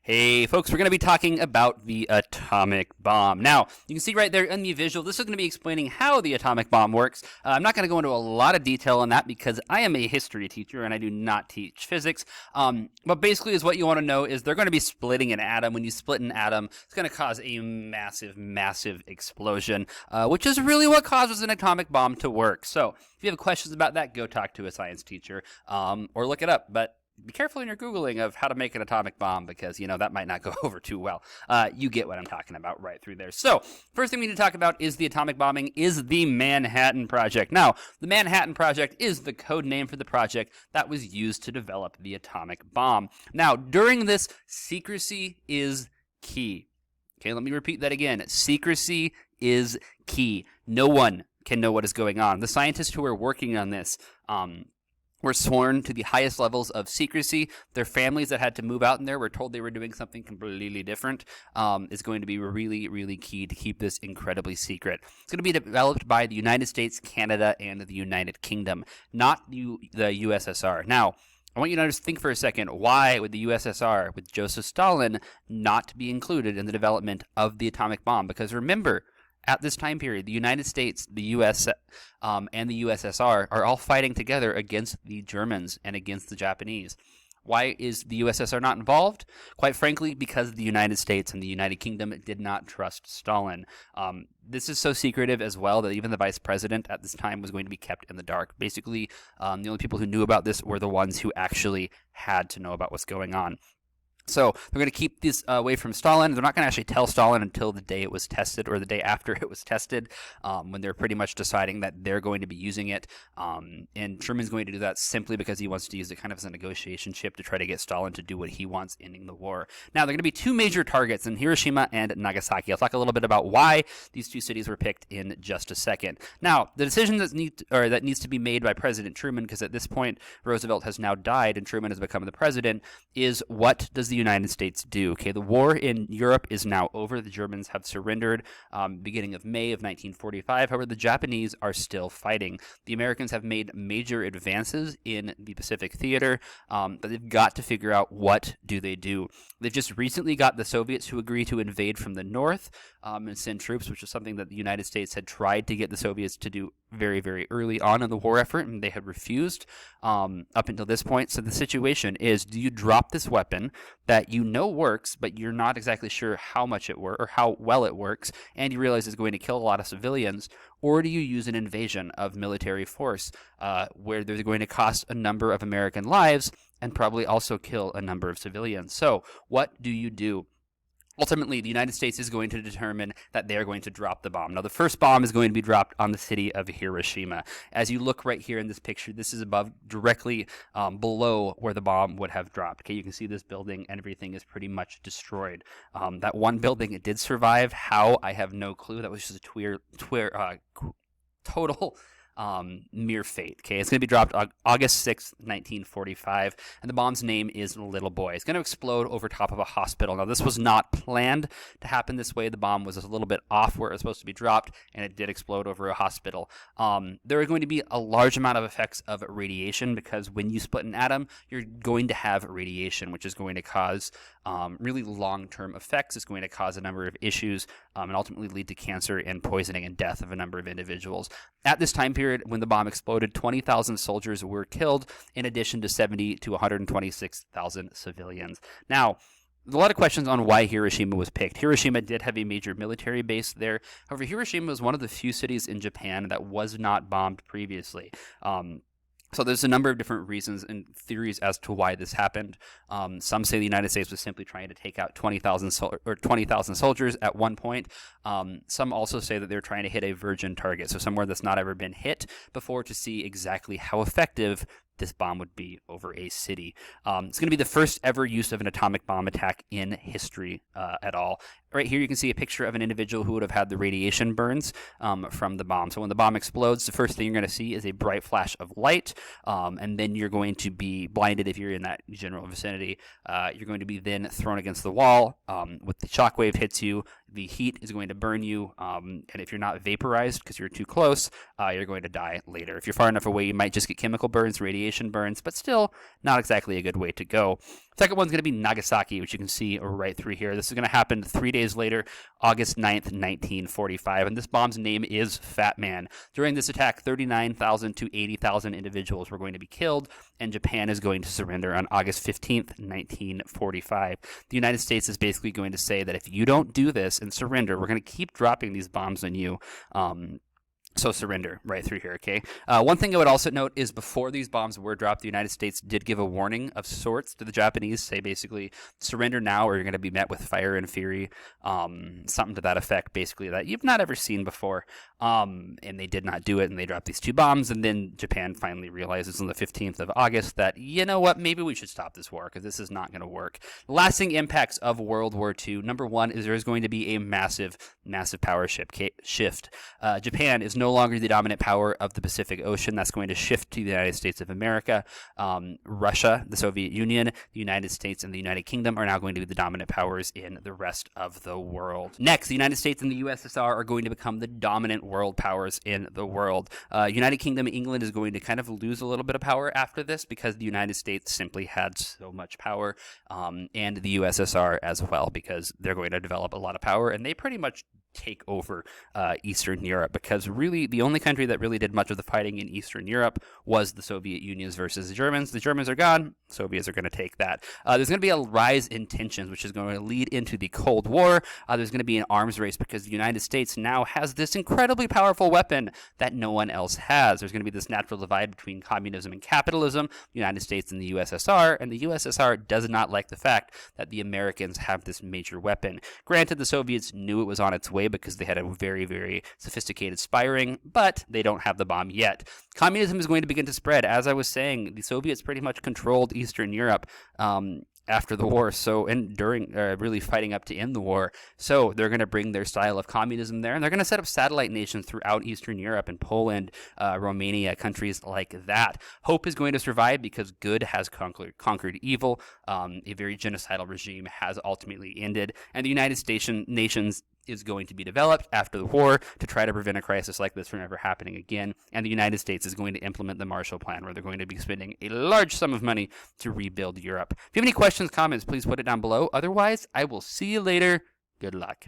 Hey folks, we're going to be talking about the atomic bomb. Now, you can see right there in the visual, this is going to be explaining how the atomic bomb works. I'm not going to go into a lot of detail on that because I am a history teacher and I do not teach physics. But basically is what you want to know is they're going to be splitting an atom. When you split an atom, it's going to cause a massive, massive explosion, which is really what causes an atomic bomb to work. So if you have questions about that, go talk to a science teacher or look it up. But be careful in your Googling of how to make an atomic bomb because, that might not go over too well. You get what I'm talking about right through there. So, first thing we need to talk about is the atomic bombing, is the Manhattan Project. Now, the Manhattan Project is the code name for the project that was used to develop the atomic bomb. Now, during this, secrecy is key. Okay, let me repeat that again. Secrecy is key. No one can know what is going on. The scientists who are working on this, were sworn to the highest levels of secrecy. Their families that had to move out in there were told they were doing something completely different. Is going to be really, really key to keep this incredibly secret. It's going to be developed by the United States, Canada, and the United Kingdom, not the USSR. Now, I want you to just think for a second, why would the USSR, with Joseph Stalin, not be included in the development of the atomic bomb? Because remember, at this time period, the United States, the U.S., and the USSR are all fighting together against the Germans and against the Japanese. Why is the USSR not involved? Quite frankly, because the United States and the United Kingdom did not trust Stalin. This is so secretive as well that even the vice president at this time was going to be kept in the dark. Basically, the only people who knew about this were the ones who actually had to know about what's going on. So they're going to keep this away from Stalin. They're not going to actually tell Stalin until the day it was tested or the day after it was tested, when they're pretty much deciding that they're going to be using it. And Truman's going to do that simply because he wants to use it kind of as a negotiation chip to try to get Stalin to do what he wants, ending the war. Now, there are going to be two major targets in Hiroshima and Nagasaki. I'll talk a little bit about why these two cities were picked in just a second. Now, the decision that needs to be made by President Truman, because at this point Roosevelt has now died and Truman has become the president, is what does the United States do? Okay, the war in Europe is now over. The Germans have surrendered beginning of May of 1945. However, the Japanese are still fighting. The Americans have made major advances in the Pacific theater, but they've got to figure out what do they do. They've just recently got the Soviets to agree to invade from the north and send troops, which is something that the United States had tried to get the Soviets to do very, very early on in the war effort, and they had refused up until this point. So the situation is, do you drop this weapon that you know works, but you're not exactly sure how much it works or how well it works, and you realize it's going to kill a lot of civilians, or do you use an invasion of military force where they're going to cost a number of American lives and probably also kill a number of civilians? So what do you do? Ultimately, the United States is going to determine that they are going to drop the bomb. Now, the first bomb is going to be dropped on the city of Hiroshima. As you look right here in this picture, this is directly below where the bomb would have dropped. Okay, you can see this building and everything is pretty much destroyed. That one building, it did survive. How? I have no clue. That was just a total mere fate. Okay, it's going to be dropped August 6th, 1945, and the bomb's name is Little Boy. It's going to explode over top of a hospital. Now, this was not planned to happen this way. The bomb was a little bit off where it was supposed to be dropped, and it did explode over a hospital. There are going to be a large amount of effects of radiation because when you split an atom, you're going to have radiation, which is going to cause really long-term effects. It's going to cause a number of issues and ultimately lead to cancer and poisoning and death of a number of individuals. At this time period, when the bomb exploded, 20,000 soldiers were killed, in addition to 70 to 126,000 civilians. Now, there's a lot of questions on why Hiroshima was picked. Hiroshima did have a major military base there. However, Hiroshima was one of the few cities in Japan that was not bombed previously. So there's a number of different reasons and theories as to why this happened. Some say the United States was simply trying to take out 20,000 soldiers at one point. Some also say that they're trying to hit a virgin target, so somewhere that's not ever been hit before, to see exactly how effective this bomb would be over a city. It's going to be the first ever use of an atomic bomb attack in history at all. Right here you can see a picture of an individual who would have had the radiation burns from the bomb. So when the bomb explodes, the first thing you're going to see is a bright flash of light, and then you're going to be blinded if you're in that general vicinity. You're going to be then thrown against the wall. With the shockwave hits you, The heat is going to burn you, and if you're not vaporized because you're too close, you're going to die later. If you're far enough away, you might just get chemical burns, radiation burns, but still not exactly a good way to go. Second one's going to be Nagasaki, which you can see right through here. This is going to happen 3 days later, August 9th, 1945, and this bomb's name is Fat Man. During this attack, 39,000 to 80,000 individuals were going to be killed, and Japan is going to surrender on August 15th, 1945. The United States is basically going to say that if you don't do this and surrender, we're going to keep dropping these bombs on you. So surrender right through here, okay? One thing I would also note is before these bombs were dropped, the United States did give a warning of sorts to the Japanese, say basically, surrender now or you're going to be met with fire and fury, something to that effect, basically, that you've not ever seen before. And they did not do it, and they dropped these 2 bombs, and then Japan finally realizes on the 15th of August that, you know what, maybe we should stop this war, because this is not going to work. Lasting impacts of World War II. Number one is there is going to be a massive power shift. Japan is no longer the dominant power of the Pacific Ocean. That's going to shift to the United States of America. Russia, the Soviet Union, the United States, and the United Kingdom are now going to be the dominant powers in the rest of the world. Next, the United States and the USSR are going to become the dominant world powers in the world. United Kingdom, England is going to kind of lose a little bit of power after this because the United States simply had so much power, and the USSR as well, because they're going to develop a lot of power, and they pretty much take over Eastern Europe, because really the only country that really did much of the fighting in Eastern Europe was the Soviet Union versus the Germans. The Germans are gone. Soviets are going to take that. There's going to be a rise in tensions, which is going to lead into the Cold War. There's going to be an arms race because the United States now has this incredibly powerful weapon that no one else has. There's going to be this natural divide between communism and capitalism, the United States and the USSR, and the USSR does not like the fact that the Americans have this major weapon. Granted, the Soviets knew it was on its way because they had a very, very sophisticated spy ring, but they don't have the bomb yet. Communism is going to begin to spread. As I was saying, the Soviets pretty much controlled Eastern Europe after the war, and during really fighting up to end the war. So they're going to bring their style of communism there, and they're going to set up satellite nations throughout Eastern Europe and Poland, Romania, countries like that. Hope is going to survive because good has conquered evil. A very genocidal regime has ultimately ended, and the United Nations is going to be developed after the war to try to prevent a crisis like this from ever happening again. And the United States is going to implement the Marshall Plan, where they're going to be spending a large sum of money to rebuild Europe. If you have any questions, comments, please put it down below. Otherwise, I will see you later. Good luck.